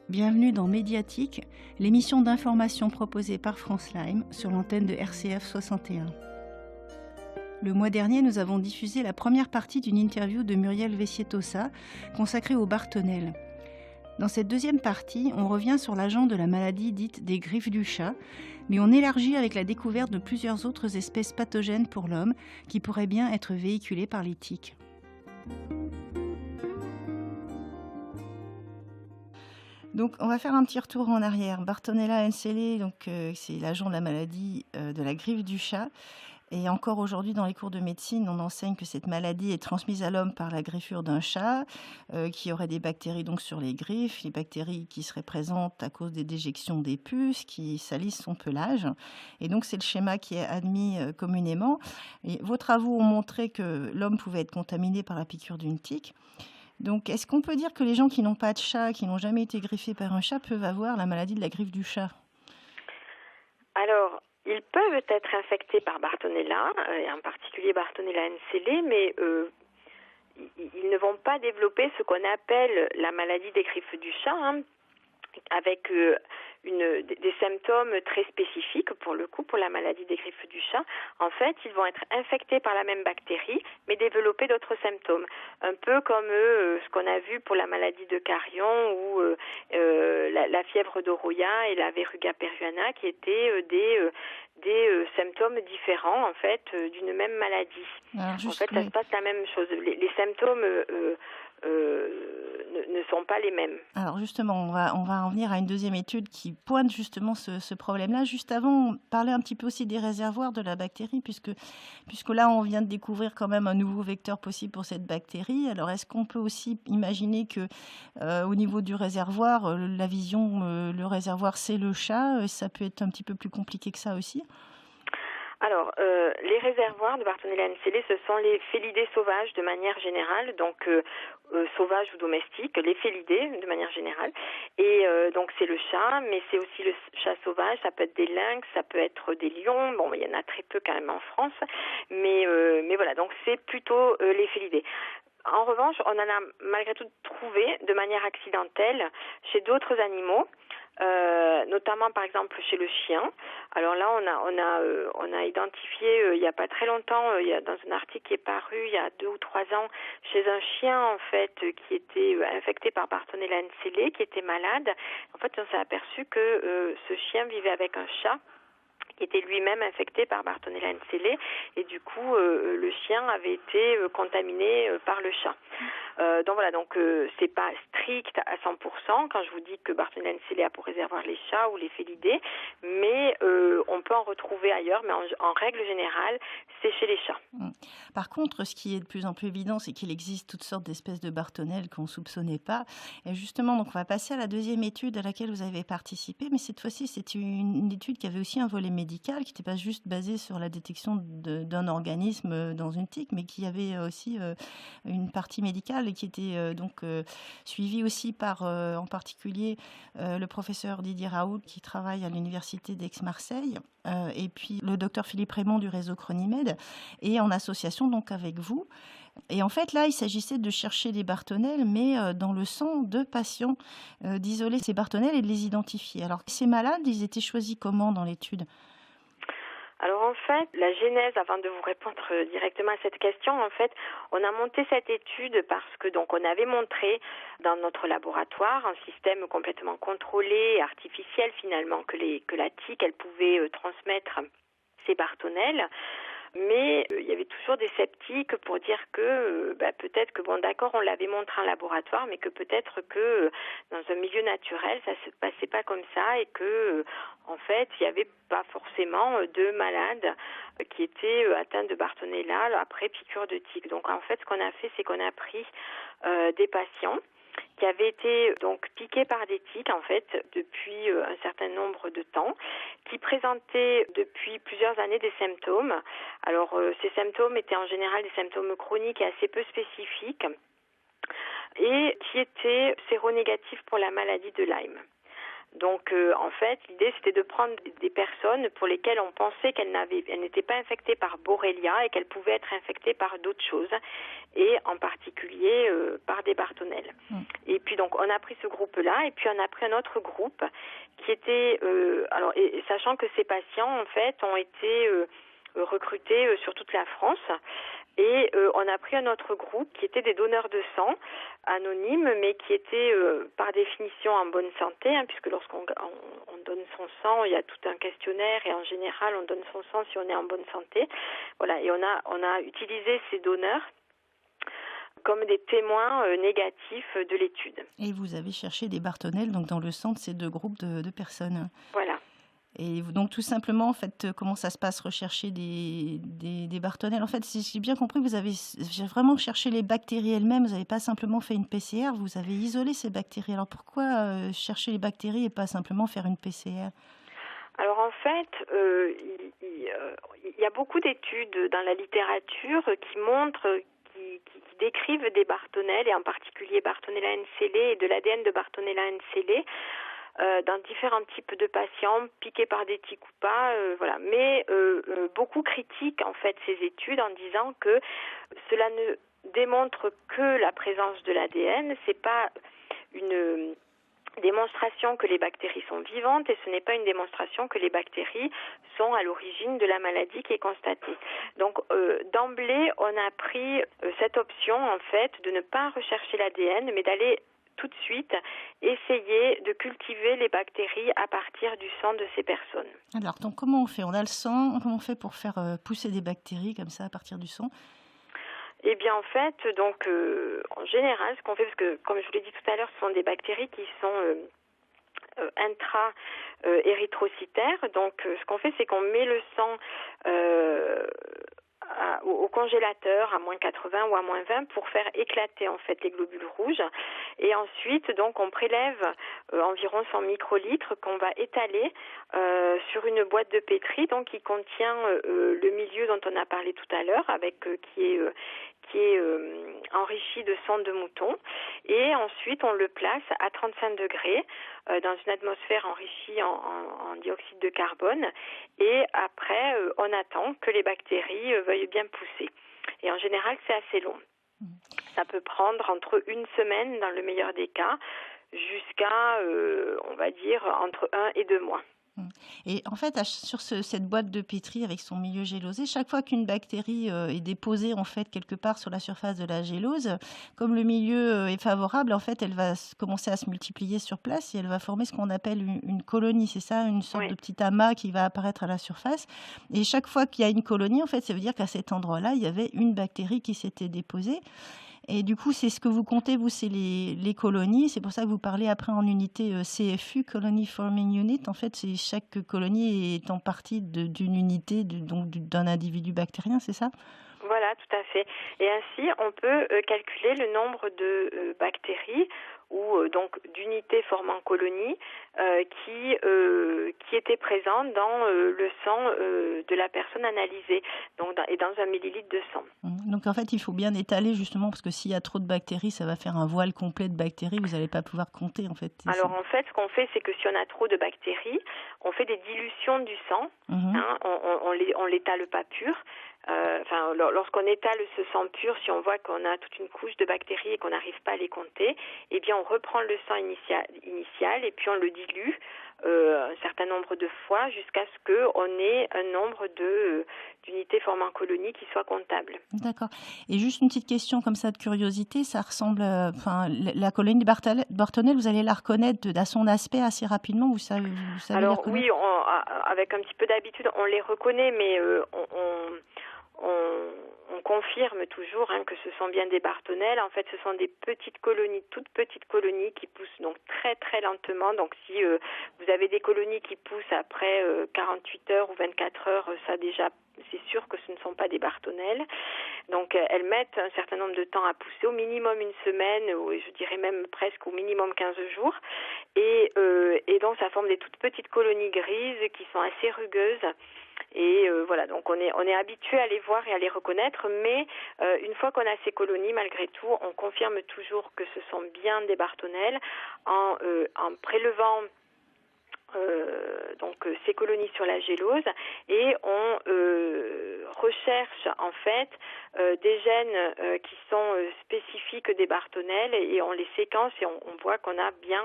Bienvenue dans Médiatique, l'émission d'information proposée par France Lyme sur l'antenne de RCF 61. Le mois dernier, nous avons diffusé la première partie d'une interview de Muriel Vessier-Tossa consacrée au Bartonelle. Dans cette deuxième partie, on revient sur l'agent de la maladie dite des griffes du chat, mais on élargit avec la découverte de plusieurs autres espèces pathogènes pour l'homme qui pourraient bien être véhiculées par les tiques. Donc, on va faire un petit retour en arrière. Bartonella enselae, c'est l'agent de la maladie de la griffe du chat. Et encore aujourd'hui, dans les cours de médecine, on enseigne que cette maladie est transmise à l'homme par la greffure d'un chat, qui aurait des bactéries donc sur les griffes, les bactéries qui seraient présentes à cause des déjections des puces, qui salissent son pelage. Et donc, c'est le schéma qui est admis communément. Et vos travaux ont montré que l'homme pouvait être contaminé par la piqûre d'une tique. Donc, est-ce qu'on peut dire que les gens qui n'ont pas de chat, qui n'ont jamais été griffés par un chat, peuvent avoir la maladie de la griffe du chat ? Alors, ils peuvent être infectés par Bartonella, et en particulier Bartonella enselae, mais ils ne vont pas développer ce qu'on appelle la maladie des griffes du chat, avec des symptômes très spécifiques pour le coup, pour la maladie des griffes du chat. En fait, ils vont être infectés par la même bactérie, mais développer d'autres symptômes. Un peu comme ce qu'on a vu pour la maladie de Carion ou la fièvre d'Oroya et la verruga peruana, qui étaient des symptômes différents en fait d'une même maladie. En fait, ça se passe la même chose. Les symptômes ne sont pas les mêmes. Alors justement, on va en venir à une deuxième étude qui pointe justement ce problème-là. Juste avant, parler un petit peu aussi des réservoirs de la bactérie, puisque là, on vient de découvrir quand même un nouveau vecteur possible pour cette bactérie. Alors, est-ce qu'on peut aussi imaginer que au niveau du réservoir, le réservoir, c'est le chat, ça peut être un petit peu plus compliqué que ça aussi ? Alors, les réservoirs de Bartonella enselae, ce sont les félidés sauvages de manière générale, donc sauvages ou domestiques, les félidés de manière générale. Et donc c'est le chat, mais c'est aussi le chat sauvage, ça peut être des lynx, ça peut être des lions, bon il y en a très peu quand même en France, mais voilà, donc c'est plutôt les félidés. En revanche, on en a malgré tout trouvé de manière accidentelle chez d'autres animaux, notamment par exemple chez le chien. Alors là, on a identifié il y a pas très longtemps, il y a dans un article qui est paru il y a 2 ou 3 ans, chez un chien en fait qui était infecté par Bartonella enselae, qui était malade. En fait, on s'est aperçu que ce chien vivait avec un chat qui était lui-même infecté par Bartonella enselae, et du coup le chien avait été contaminé par le chat. Donc voilà, c'est pas strict à 100% quand je vous dis que Bartonella enselae a pour réservoir les chats ou les félidés, mais on peut en retrouver ailleurs, mais en règle générale, c'est chez les chats. Par contre, ce qui est de plus en plus évident, c'est qu'il existe toutes sortes d'espèces de Bartonella qu'on ne soupçonnait pas. Et justement, donc on va passer à la deuxième étude à laquelle vous avez participé, mais cette fois-ci, c'est une étude qui avait aussi un volet médical, qui n'était pas juste basée sur la détection d'un organisme dans une tique, mais qui avait aussi une partie médicale et qui était suivie aussi par, en particulier, le professeur Didier Raoult, qui travaille à l'université d'Aix-Marseille, et puis le docteur Philippe Raymond du réseau Chronimed, et en association donc avec vous. Et en fait, là, il s'agissait de chercher des Bartonella, mais dans le sang de patients, d'isoler ces Bartonella et de les identifier. Alors, ces malades, ils étaient choisis comment dans l'étude ? Alors en fait, la genèse, avant de vous répondre directement à cette question, en fait, on a monté cette étude parce que donc on avait montré dans notre laboratoire un système complètement contrôlé, artificiel finalement, que la tique, elle pouvait transmettre ces Bartonella. Mais il y avait toujours des sceptiques pour dire que peut-être que d'accord, on l'avait montré en laboratoire, mais que peut-être que dans un milieu naturel ça se passait pas comme ça, et que en fait il y avait pas forcément de malades qui étaient atteints de Bartonella après piqûre de tique. Donc en fait, ce qu'on a fait, c'est qu'on a pris des patients qui avaient été donc piqués par des tiques en fait depuis un certain nombre de temps, qui présentaient depuis plusieurs années des symptômes. Alors ces symptômes étaient en général des symptômes chroniques et assez peu spécifiques, et qui étaient séronégatifs pour la maladie de Lyme. Donc, en fait, l'idée, c'était de prendre des personnes pour lesquelles on pensait qu'elles n'étaient pas infectées par Borrelia et qu'elles pouvaient être infectées par d'autres choses, et en particulier par des Bartonella. Et puis, donc, on a pris ce groupe-là, et puis on a pris un autre groupe qui était, et sachant que ces patients, en fait, ont été recrutés sur toute la France. Et on a pris un autre groupe qui était des donneurs de sang anonymes, mais qui étaient par définition en bonne santé, puisque lorsqu'on on donne son sang, il y a tout un questionnaire et en général on donne son sang si on est en bonne santé. Voilà, et on a utilisé ces donneurs comme des témoins négatifs de l'étude. Et vous avez cherché des Bartonella donc dans le sang de ces deux groupes de personnes. Voilà. Et donc tout simplement, en fait, comment ça se passe, rechercher des Bartonella? En fait, si j'ai bien compris, vous avez vraiment cherché les bactéries elles-mêmes, vous n'avez pas simplement fait une PCR, vous avez isolé ces bactéries. Alors pourquoi chercher les bactéries et pas simplement faire une PCR? Alors en fait, il y a beaucoup d'études dans la littérature qui montrent, qui décrivent des Bartonella, et en particulier Bartonella ncellé et de l'ADN de Bartonella ncellé, dans différents types de patients, piqués par des tiques ou pas, voilà. Mais beaucoup critiquent en fait ces études en disant que cela ne démontre que la présence de l'ADN, c'est pas une démonstration que les bactéries sont vivantes, et ce n'est pas une démonstration que les bactéries sont à l'origine de la maladie qui est constatée. Donc d'emblée, on a pris cette option en fait de ne pas rechercher l'ADN, mais d'aller tout de suite essayer de cultiver les bactéries à partir du sang de ces personnes. Alors, donc comment on fait? On a le sang, comment on fait pour faire pousser des bactéries comme ça à partir du sang? Eh bien, en fait, donc, en général, ce qu'on fait, parce que, comme je vous l'ai dit tout à l'heure, ce sont des bactéries qui sont intra-érythrocytaires. Donc, ce qu'on fait, c'est qu'on met le sang au congélateur à moins 80 ou à moins 20 pour faire éclater en fait les globules rouges, et ensuite donc on prélève environ 100 microlitres qu'on va étaler sur une boîte de pétri, donc qui contient le milieu dont on a parlé tout à l'heure, avec qui est enrichi de sang de mouton, et ensuite on le place à 35 degrés dans une atmosphère enrichie en dioxyde de carbone, et après on attend que les bactéries veuillent bien pousser. Et en général c'est assez long. Ça peut prendre entre une semaine dans le meilleur des cas jusqu'à on va dire entre 1 et 2 mois. Et en fait, sur cette boîte de pétri avec son milieu gélosé, chaque fois qu'une bactérie est déposée en fait quelque part sur la surface de la gélose, comme le milieu est favorable, en fait, elle va commencer à se multiplier sur place et elle va former ce qu'on appelle une colonie. C'est ça, une sorte de petit amas qui va apparaître à la surface. Et chaque fois qu'il y a une colonie, en fait, ça veut dire qu'à cet endroit-là, il y avait une bactérie qui s'était déposée. Et du coup, c'est ce que vous comptez, vous, c'est les colonies. C'est pour ça que vous parlez après en unité CFU, Colony Forming Unit. En fait, c'est chaque colonie est en partie d'une unité, donc d'un individu bactérien, c'est ça? Voilà, tout à fait. Et ainsi, on peut calculer le nombre de bactéries ou donc d'unités formant colonie qui étaient présentes dans le sang de la personne analysée, donc et dans un millilitre de sang. Donc en fait, il faut bien étaler justement, parce que s'il y a trop de bactéries, ça va faire un voile complet de bactéries, vous n'allez pas pouvoir compter en fait. Alors en fait, ce qu'on fait, c'est que si on a trop de bactéries, on fait des dilutions du sang, on l'étale pas pur. Lorsqu'on étale ce sang pur, si on voit qu'on a toute une couche de bactéries et qu'on n'arrive pas à les compter, eh bien on reprend le sang initial et puis on le dilue un certain nombre de fois jusqu'à ce qu'on ait un nombre d'unités formant colonie qui soit comptable. D'accord. Et juste une petite question comme ça de curiosité, ça ressemble, la colonie de Bartonella, vous allez la reconnaître à son aspect assez rapidement, vous savez Alors la reconnaître? oui, avec un petit peu d'habitude, on les reconnaît, mais on confirme toujours que ce sont bien des Bartonella. En fait, ce sont des petites colonies, toutes petites colonies qui poussent donc très très lentement. Donc si vous avez des colonies qui poussent après 48 heures ou 24 heures, ça déjà, c'est sûr que ce ne sont pas des Bartonella. Donc elles mettent un certain nombre de temps à pousser, au minimum une semaine, ou je dirais même presque au minimum 15 jours. Et donc ça forme des toutes petites colonies grises qui sont assez rugueuses. Et voilà, donc on est habitué à les voir et à les reconnaître, mais une fois qu'on a ces colonies, malgré tout, on confirme toujours que ce sont bien des Bartonella en prélevant ces colonies sur la gélose et on recherche en fait des gènes qui sont spécifiques des bartonelles et on les séquence et on voit qu'on a bien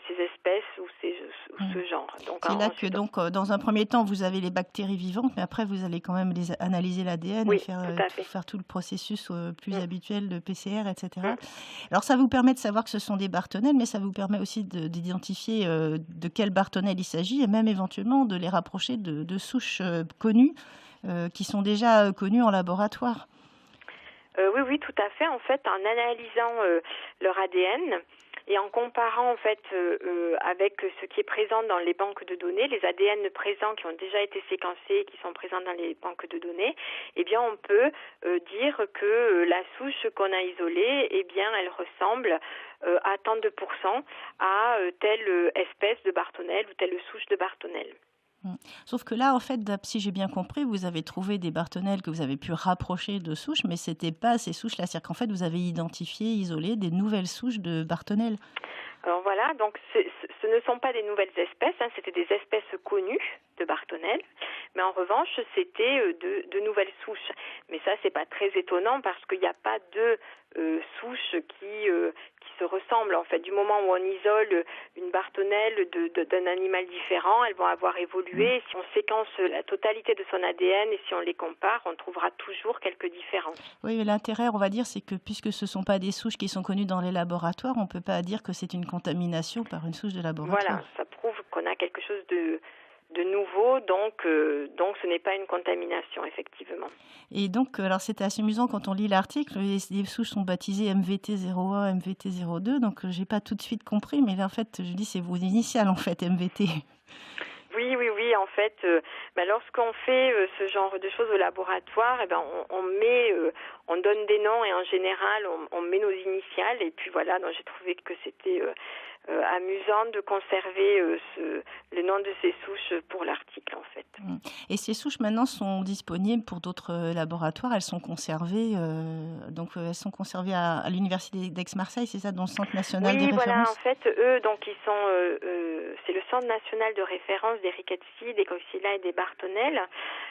ces espèces ou ce genre. Donc, c'est là que dans un premier temps vous avez les bactéries vivantes, mais après vous allez quand même analyser l'ADN et faire tout le processus plus habituel de PCR, etc. Alors ça vous permet de savoir que ce sont des bartonelles, mais ça vous permet aussi d'identifier de quelle bartonelle il s'agit et même éventuellement de les rapprocher de souches connues qui sont déjà connues en laboratoire. Oui, tout à fait. En fait, en analysant leur ADN et en comparant en fait avec ce qui est présent dans les banques de données, les ADN présents qui ont déjà été séquencés, qui sont présents dans les banques de données, eh bien on peut dire que la souche qu'on a isolée, eh bien elle ressemble à tant de pourcents à telle espèce de bartonelle ou telle souche de bartonelle. Sauf que là, en fait, si j'ai bien compris, vous avez trouvé des bartonelles que vous avez pu rapprocher de souches, mais ce n'était pas ces souches-là. C'est-à-dire qu'en fait, vous avez identifié, isolé des nouvelles souches de bartonelles. Alors voilà, donc ce ne sont pas des nouvelles espèces, c'était des espèces connues de bartonelles, mais en revanche, c'était de nouvelles souches. Mais ça, c'est pas très étonnant parce qu'il n'y a pas de souches qui se ressemblent. En fait, du moment où on isole une bartonelle d'un animal différent, elles vont avoir évolué. Si on séquence la totalité de son ADN et si on les compare, on trouvera toujours quelques différences. Oui, mais l'intérêt, on va dire, c'est que puisque ce ne sont pas des souches qui sont connues dans les laboratoires, on ne peut pas dire que c'est une contamination par une souche de laboratoire. Voilà, ça prouve qu'on a quelque chose de nouveau, donc ce n'est pas une contamination, effectivement. Et donc, alors c'était assez amusant quand on lit l'article, les souches sont baptisées MVT01, MVT02, donc j'ai pas tout de suite compris, mais là, en fait, je dis c'est vos initiales, en fait, MVT. Oui, en fait, lorsqu'on fait ce genre de choses au laboratoire, on donne des noms et en général, on met nos initiales et puis voilà, donc j'ai trouvé que c'était amusant de conserver le nom de ces souches pour l'article en fait. Et ces souches maintenant sont disponibles pour d'autres laboratoires, elles sont conservées elles sont conservées à l'université d'Aix-Marseille, c'est ça, dans le Centre national de référence? Oui, voilà, en fait, eux, donc ils sont, c'est le Centre national de référence des rickettsia, des coxiella et des bartonelles,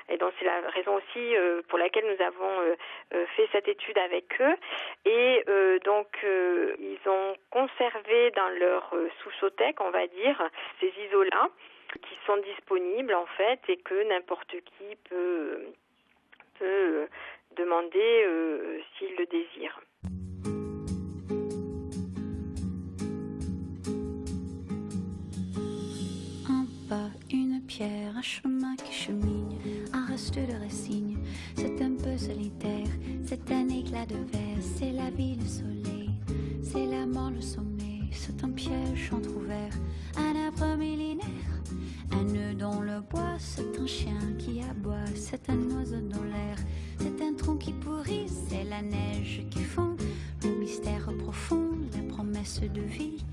et donc c'est la raison aussi pour laquelle nous avons fait cette étude avec eux, et ils ont conservé dans leur souchothèque, on va dire, ces isolats qui sont disponibles en fait et que n'importe qui peut demander s'il le désire. Un pas, une pierre, un chemin qui chemine, un reste de racines, c'est un peu solitaire, c'est un éclat de verre, c'est la vie, le soleil, c'est la mort, le sommeil, c'est un piège entrouvert, un arbre millénaire, un nœud dans le bois, c'est un chien qui aboie, c'est un oiseau dans l'air, c'est un tronc qui pourrit, c'est la neige qui fond, le mystère profond, la promesse de vie,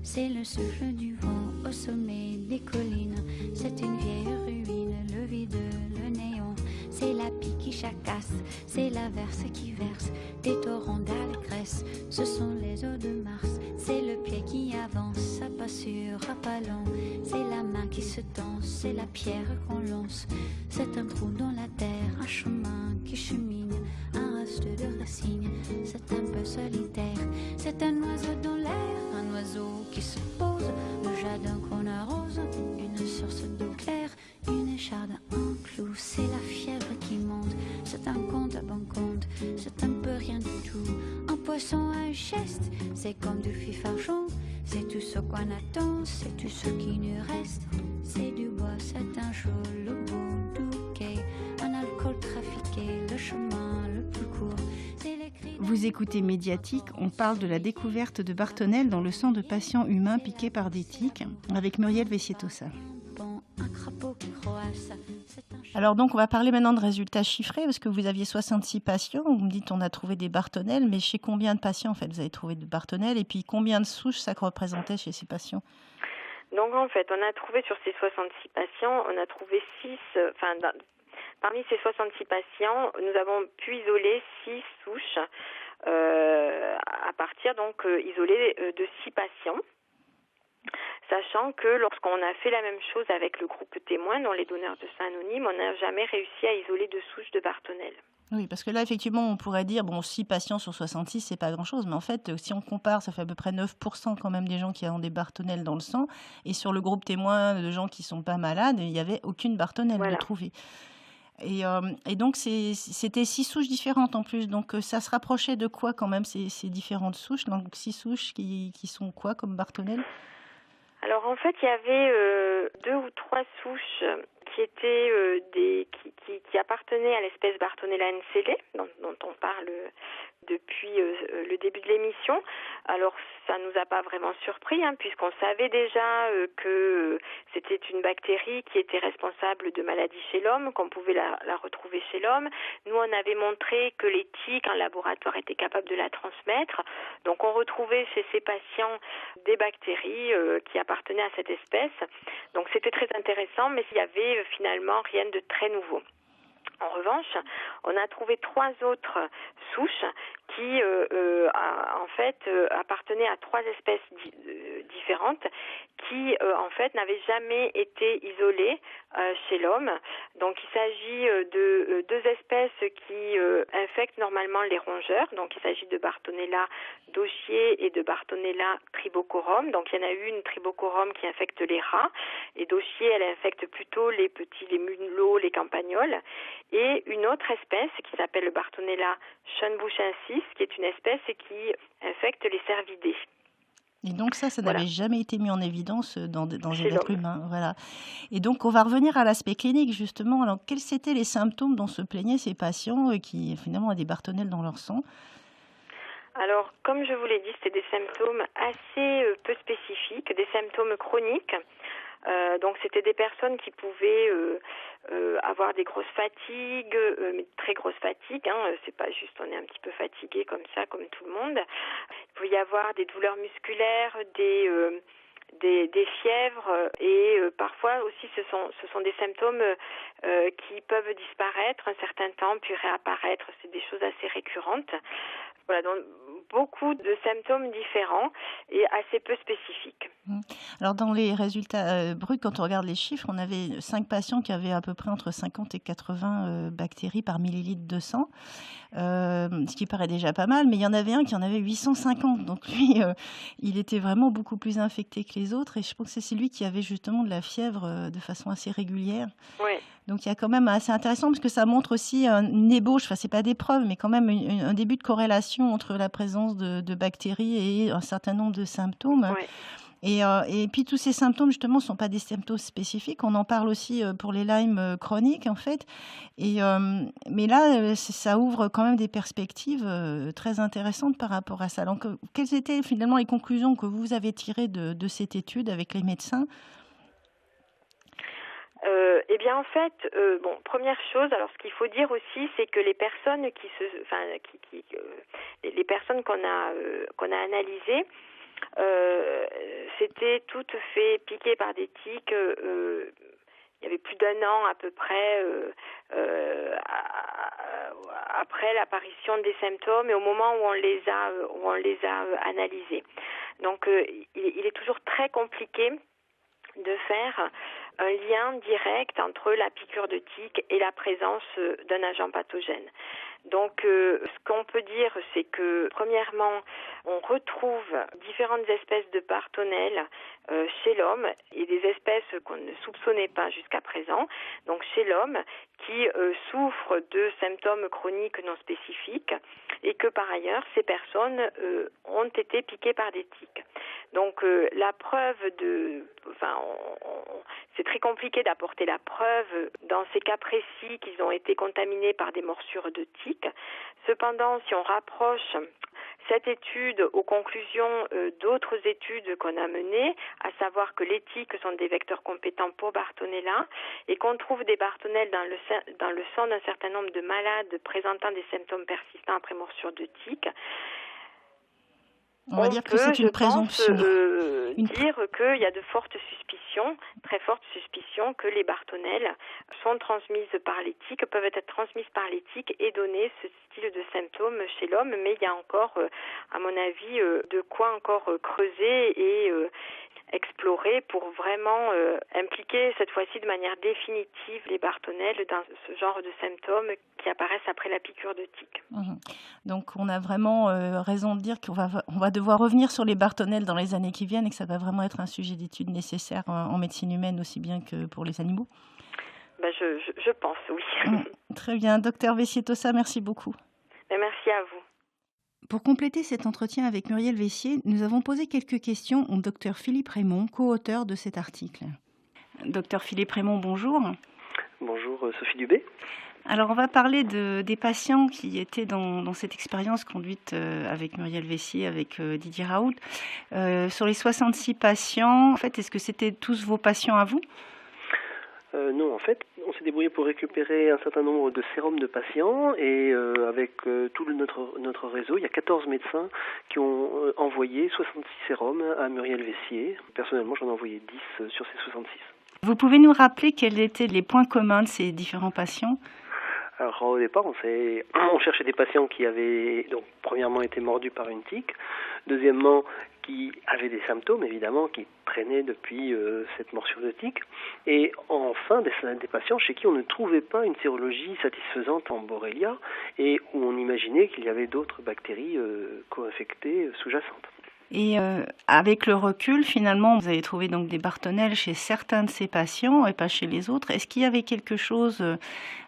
c'est le souffle du vent au sommet des collines, c'est une vieille ruine, le vide, le néant, c'est la pie qui chacasse, c'est l'averse qui verse, des torrents d'allégresse, ce sont les eaux de Mars, c'est le pied qui avance, à pas sûr, à pas lent, c'est la main qui se tend, c'est la pierre qu'on lance, c'est un trou dans la terre, un chemin qui chemine, un reste de racines, c'est un peu solitaire, c'est un oiseau dans l'air, un oiseau qui se pose, le jardin qu'on arrose, une source d'eau claire, une écharde, un clou, c'est la fièvre qui monte, c'est un conte à bon compte, c'est un peu rien du tout, un poisson, un geste, c'est comme du fifarchon, c'est tout ce qu'on attend, c'est tout ce qui nous reste, c'est du bois, c'est un jour, le bout du quai, un alcool trafiqué, le chemin le plus court, c'est les cris. Vous écoutez Médiatique, on parle de la découverte de bartonelles dans le sang de patients humains piqués par des tiques, avec Muriel Vessietosa. Alors donc on va parler maintenant de résultats chiffrés parce que vous aviez 66 patients, vous me dites on a trouvé des bartonelles, mais chez combien de patients en fait vous avez trouvé de bartonelles et puis combien de souches ça représentait chez ces patients? Donc en fait on a trouvé sur ces 66 patients, on a trouvé 6, parmi ces 66 patients nous avons pu isoler 6 souches à partir donc isolées de 6 patients. sachant que lorsqu'on a fait la même chose avec le groupe témoin, dont les donneurs de sang anonymes, on n'a jamais réussi à isoler de souches de Bartonella. Oui, parce que là, effectivement, on pourrait dire, bon, 6 patients sur 66, c'est pas grand-chose, mais en fait, si on compare, ça fait à peu près 9% quand même des gens qui ont des Bartonella dans le sang, et sur le groupe témoin de gens qui sont pas malades, il n'y avait aucune Bartonella de Voilà. trouvée. Et donc, c'était 6 souches différentes en plus, donc ça se rapprochait de quoi quand même, ces différentes souches, donc 6 souches qui sont quoi comme Bartonella? Alors en fait, il y avait 2 ou 3 souches qui étaient qui appartenaient à l'espèce Bartonella ncele, dont on parle depuis le début de l'émission. Alors ça nous a pas vraiment surpris, puisqu'on savait déjà que c'était une bactérie qui était responsable de maladies chez l'homme, qu'on pouvait la retrouver chez l'homme. Nous, on avait montré que les tiques en laboratoire étaient capables de la transmettre. Donc on retrouvait chez ces patients des bactéries qui appartenaient à cette espèce. Donc c'était très intéressant, mais il y avait finalement rien de très nouveau. En revanche, on a trouvé 3 autres souches qui, en fait, appartenaient à 3 espèces différentes qui, en fait, n'avaient jamais été isolées chez l'homme. Donc, il s'agit de 2 espèces qui infectent normalement les rongeurs. Donc, il s'agit de Bartonella dauchier et de Bartonella tribocorum. Donc, il y en a une, tribocorum, qui infecte les rats. Et dauchier, elle infecte plutôt les petits, les mulots, les campagnols. Et une autre espèce qui s'appelle le Bartonella schoenbuchensis, qui est une espèce qui infecte les cervidés. Et donc ça n'avait jamais été mis en évidence dans Chez les êtres l'homme. humains, voilà. Et donc on va revenir à l'aspect clinique justement. Alors quels étaient les symptômes dont se plaignaient ces patients qui finalement ont des Bartonella dans leur sang? Alors, comme je vous l'ai dit, c'était des symptômes assez peu spécifiques, des symptômes chroniques. Donc, c'était des personnes qui pouvaient avoir des grosses fatigues, mais très grosses fatigues. C'est pas juste on est un petit peu fatigué comme ça, comme tout le monde. Il pouvait y avoir des douleurs musculaires, des fièvres et parfois aussi ce sont des symptômes qui peuvent disparaître un certain temps puis réapparaître. C'est des choses assez récurrentes. Voilà, donc beaucoup de symptômes différents et assez peu spécifiques. Alors dans les résultats bruts, quand on regarde les chiffres, on avait 5 patients qui avaient à peu près entre 50 et 80 bactéries par millilitre de sang, ce qui paraît déjà pas mal, mais il y en avait un qui en avait 850. Donc lui, il était vraiment beaucoup plus infecté que les autres et je pense que c'est lui qui avait justement de la fièvre de façon assez régulière. Oui. Donc il y a quand même assez intéressant parce que ça montre aussi une ébauche, enfin c'est pas des preuves, mais quand même un début de corrélation entre la présence de bactéries et un certain nombre de symptômes. Oui. Et puis tous ces symptômes justement ne sont pas des symptômes spécifiques. On en parle aussi pour les Lyme chroniques en fait. Mais là, ça ouvre quand même des perspectives très intéressantes par rapport à ça. Donc, quelles étaient finalement les conclusions que vous avez tirées de cette étude avec les médecins? Eh bien, en fait, première chose, alors ce qu'il faut dire aussi, c'est que les personnes les personnes qu'on a analysées, c'était toutes fait piquer par des tiques. Il y avait plus d'1 an à peu près après l'apparition des symptômes et au moment où on les a analysés. Donc, il est toujours très compliqué de faire un lien direct entre la piqûre de tique et la présence d'un agent pathogène. Donc, ce qu'on peut dire, c'est que, premièrement, on retrouve différentes espèces de Bartonella chez l'homme et des espèces qu'on ne soupçonnait pas jusqu'à présent, donc chez l'homme, qui souffrent de symptômes chroniques non spécifiques et que, par ailleurs, ces personnes ont été piquées par des tiques. Donc, la preuve c'est très compliqué d'apporter la preuve dans ces cas précis qu'ils ont été contaminés par des morsures de tiques. Cependant, si on rapproche cette étude aux conclusions d'autres études qu'on a menées, à savoir que les tiques sont des vecteurs compétents pour Bartonella et qu'on trouve des Bartonella dans le sang d'un certain nombre de malades présentant des symptômes persistants après morsure de tiques, On va dire que c'est une présomption. Dire qu'il y a de fortes suspicions, très fortes suspicions, que les bartonelles sont transmises par les tiques, peuvent être transmises par les tiques et donner ce style de symptômes chez l'homme. Mais il y a encore, à mon avis, de quoi encore creuser et explorer pour vraiment impliquer cette fois-ci de manière définitive les bartonelles dans ce genre de symptômes qui apparaissent après la piqûre de tique. Donc on a vraiment raison de dire qu'on va devoir revenir sur les bartonelles dans les années qui viennent et que ça va vraiment être un sujet d'étude nécessaire en médecine humaine aussi bien que pour les animaux. Je pense, oui. Très bien. Docteur Vessier-Tossa, merci beaucoup. Merci à vous. Pour compléter cet entretien avec Muriel Vessier, nous avons posé quelques questions au docteur Philippe Raymond, co-auteur de cet article. Docteur Philippe Raymond, bonjour. Bonjour Sophie Dubé. Alors on va parler des patients qui étaient dans cette expérience conduite avec Muriel Vessier, avec Didier Raoult. Sur les 66 patients, en fait, est-ce que c'était tous vos patients à vous ? Non, en fait, on s'est débrouillé pour récupérer un certain nombre de sérums de patients et avec tout notre réseau, il y a 14 médecins qui ont envoyé 66 sérums à Muriel Vessier. Personnellement, j'en ai envoyé 10 sur ces 66. Vous pouvez nous rappeler quels étaient les points communs de ces différents patients ? Alors au départ, on cherchait des patients qui avaient donc premièrement été mordus par une tique, deuxièmement qui avaient des symptômes évidemment qui traînaient depuis cette morsure de tique, et enfin des patients chez qui on ne trouvait pas une sérologie satisfaisante en Borrelia et où on imaginait qu'il y avait d'autres bactéries co-infectées sous-jacentes. Et avec le recul, finalement, vous avez trouvé donc des bartonelles chez certains de ces patients et pas chez les autres. Est-ce qu'il y avait quelque chose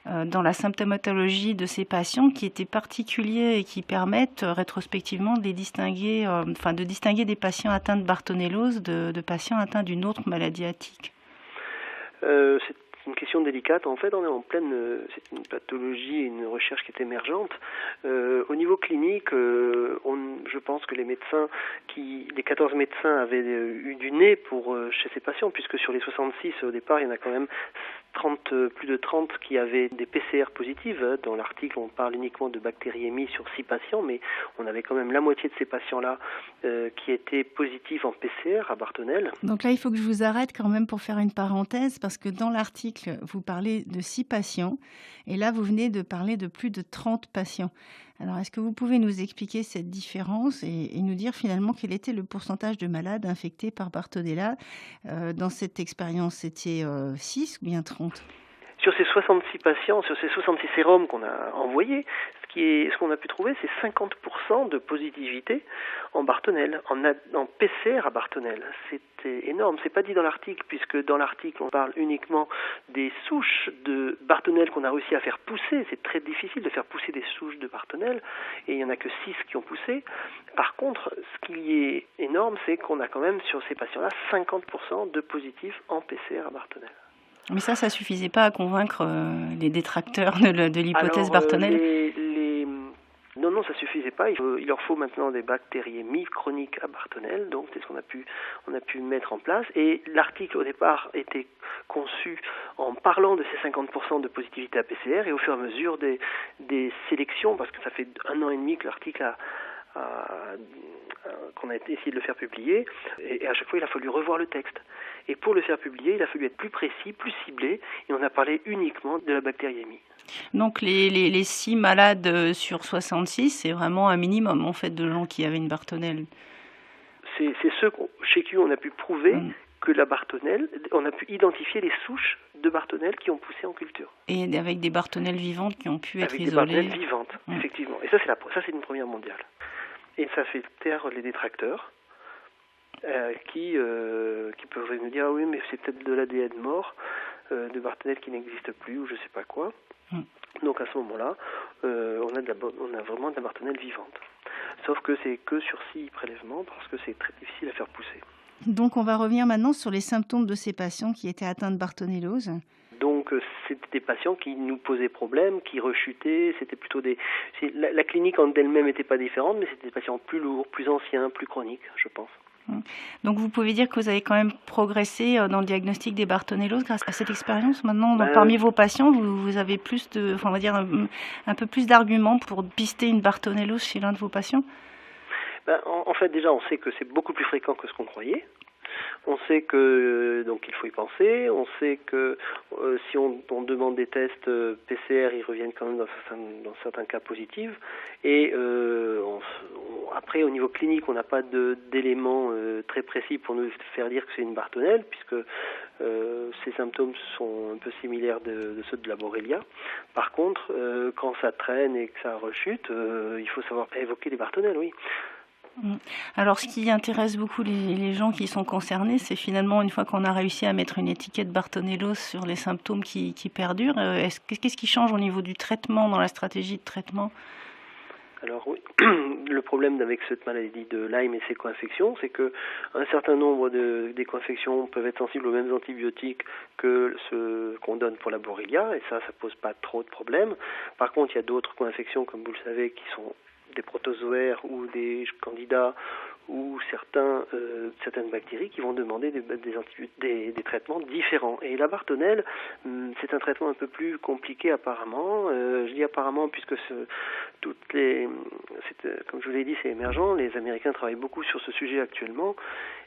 dans la symptomatologie de ces patients qui était particulier et qui permettent rétrospectivement de les distinguer, de distinguer des patients atteints de bartonellose de patients atteints d'une autre maladie à tique ? C'est une question délicate. En fait, on est en pleine, c'est une pathologie et une recherche qui est émergente. Au niveau clinique, je pense que les 14 médecins avaient eu du nez chez ces patients, puisque sur les 66 au départ, il y en a quand même plus de 30 qui avaient des PCR positives. Dans l'article, on parle uniquement de bactériémie sur 6 patients, mais on avait quand même la moitié de ces patients-là qui étaient positifs en PCR à Bartonelle. Donc là, il faut que je vous arrête quand même pour faire une parenthèse, parce que dans l'article, vous parlez de 6 patients, et là, vous venez de parler de plus de 30 patients. Alors, est-ce que vous pouvez nous expliquer cette différence et nous dire finalement quel était le pourcentage de malades infectés par Bartonella dans cette expérience? C'était 6 ou bien 30? Sur ces 66 patients, sur ces 66 sérums qu'on a envoyés, ce qu'on a pu trouver, c'est 50% de positivité en Bartonelle, en PCR à Bartonelle. C'était énorme. C'est pas dit dans l'article, puisque dans l'article, on parle uniquement des souches de Bartonelle qu'on a réussi à faire pousser. C'est très difficile de faire pousser des souches de Bartonelle, et il y en a que 6 qui ont poussé. Par contre, ce qui est énorme, c'est qu'on a quand même, sur ces patients-là, 50% de positifs en PCR à Bartonelle. Mais ça suffisait pas à convaincre les détracteurs de l'hypothèse Bartonelle. Non, ça suffisait pas. Il leur faut maintenant des bactériémies chroniques à Bartonelle, donc c'est ce qu'on a pu mettre en place. Et l'article au départ était conçu en parlant de ces 50% de positivité à PCR, et au fur et à mesure des sélections, parce que ça fait 1 an et demi que l'article qu'on a essayé de le faire publier, et à chaque fois il a fallu revoir le texte. Et pour le faire publier, il a fallu être plus précis, plus ciblé, et on a parlé uniquement de la bactériémie. Donc les 6 malades sur 66, c'est vraiment un minimum en fait de gens qui avaient une Bartonelle. C'est ceux chez qui on a pu prouver que la Bartonelle, on a pu identifier les souches de Bartonelle qui ont poussé en culture. Et avec des Bartonelles vivantes qui ont pu être isolées. Avec des Bartonelles vivantes, effectivement. Et ça c'est une première mondiale. Et ça fait taire les détracteurs qui peuvent nous dire « Ah oui, mais c'est peut-être de l'ADN mort de Bartonelle qui n'existe plus » ou je sais pas quoi. Donc à ce moment-là, on a vraiment de la Bartonelle vivante. Sauf que c'est que sur 6 prélèvements, parce que c'est très difficile à faire pousser. Donc on va revenir maintenant sur les symptômes de ces patients qui étaient atteints de bartonellose. Donc c'était des patients qui nous posaient problème, qui rechutaient, c'était plutôt la clinique en elle-même n'était pas différente, mais c'était des patients plus lourds, plus anciens, plus chroniques, je pense. Donc vous pouvez dire que vous avez quand même progressé dans le diagnostic des bartonelloses grâce à cette expérience. Maintenant, parmi vos patients, vous avez plus un peu plus d'arguments pour pister une bartonellose chez l'un de vos patients. En fait, déjà, on sait que c'est beaucoup plus fréquent que ce qu'on croyait. On sait que donc il faut y penser. On sait que si on demande des tests PCR, ils reviennent quand même dans certains cas positifs. Et après, au niveau clinique, on n'a pas d'éléments très précis pour nous faire dire que c'est une Bartonelle, puisque ces symptômes sont un peu similaires de ceux de la Borrelia. Par contre, quand ça traîne et que ça rechute, il faut savoir évoquer les Bartonelles, oui. Alors, ce qui intéresse beaucoup les gens qui sont concernés, c'est finalement, une fois qu'on a réussi à mettre une étiquette Bartonellos sur les symptômes qui perdurent, qu'est-ce qui change au niveau du traitement, dans la stratégie de traitement ? Alors oui, le problème avec cette maladie de Lyme et ses co-infections, c'est que un certain nombre des co-infections peuvent être sensibles aux mêmes antibiotiques que ceux qu'on donne pour la Borrelia, et ça pose pas trop de problèmes. Par contre, il y a d'autres co-infections, comme vous le savez, qui sont des protozoaires ou des candidats ou certaines bactéries qui vont demander des traitements différents. Et la Bartonelle, c'est un traitement un peu plus compliqué apparemment. Je dis apparemment puisque comme je vous l'ai dit, c'est émergent. Les Américains travaillent beaucoup sur ce sujet actuellement.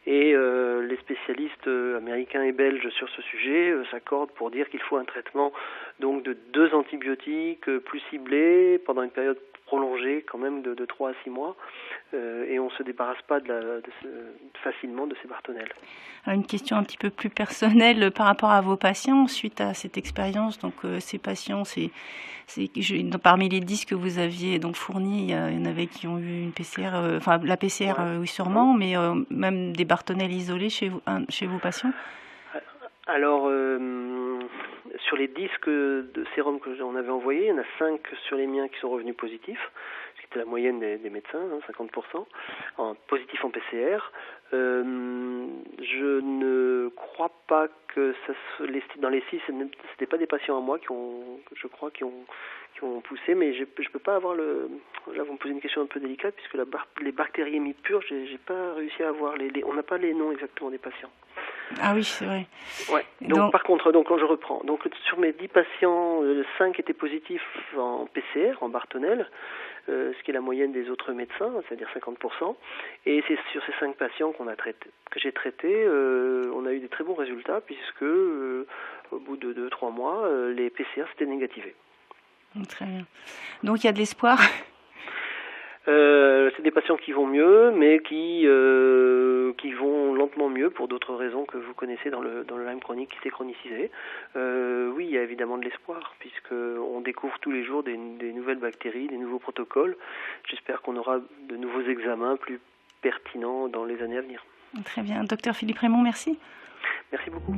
Et les spécialistes américains et belges sur ce sujet s'accordent pour dire qu'il faut un traitement donc de 2 antibiotiques plus ciblés pendant une période prolongée quand même de 3 à 6 mois et on ne se débarrasse pas facilement de ces Bartonelles. Alors une question un petit peu plus personnelle par rapport à vos patients suite à cette expérience. Donc ces patients, parmi les 10 que vous aviez donc fournis, il y en avait qui ont eu une PCR, la PCR oui sûrement, mais même des Bartonelles isolées chez vos patients. Alors, sur les 10 de sérum que j'en avais envoyés, il y en a 5 sur les miens qui sont revenus positifs, c'était la moyenne des médecins, 50%, positifs en PCR. Je ne crois pas que dans les 6, c'était pas des patients à moi qui ont poussé, mais je peux pas avoir là vous me posez une question un peu délicate puisque les bactériémies pures, j'ai pas réussi à avoir on n'a pas les noms exactement des patients. Ah oui, c'est vrai. Ouais. Donc par contre, quand je reprends, donc sur mes 10 patients, 5 étaient positifs en PCR, en Bartonelle, ce qui est la moyenne des autres médecins, c'est-à-dire 50%. Et c'est sur ces 5 patients que j'ai traités, on a eu des très bons résultats puisque au bout de 2-3 mois, les PCR s'étaient négativés. Très bien. Donc il y a de l'espoir. C'est des patients qui vont mieux, mais qui vont lentement mieux pour d'autres raisons que vous connaissez dans le Lyme chronique qui s'est chronicisé. Oui, il y a évidemment de l'espoir, puisqu'on découvre tous les jours des nouvelles bactéries, des nouveaux protocoles. J'espère qu'on aura de nouveaux examens plus pertinents dans les années à venir. Très bien. Docteur Philippe Raymond, merci. Merci beaucoup.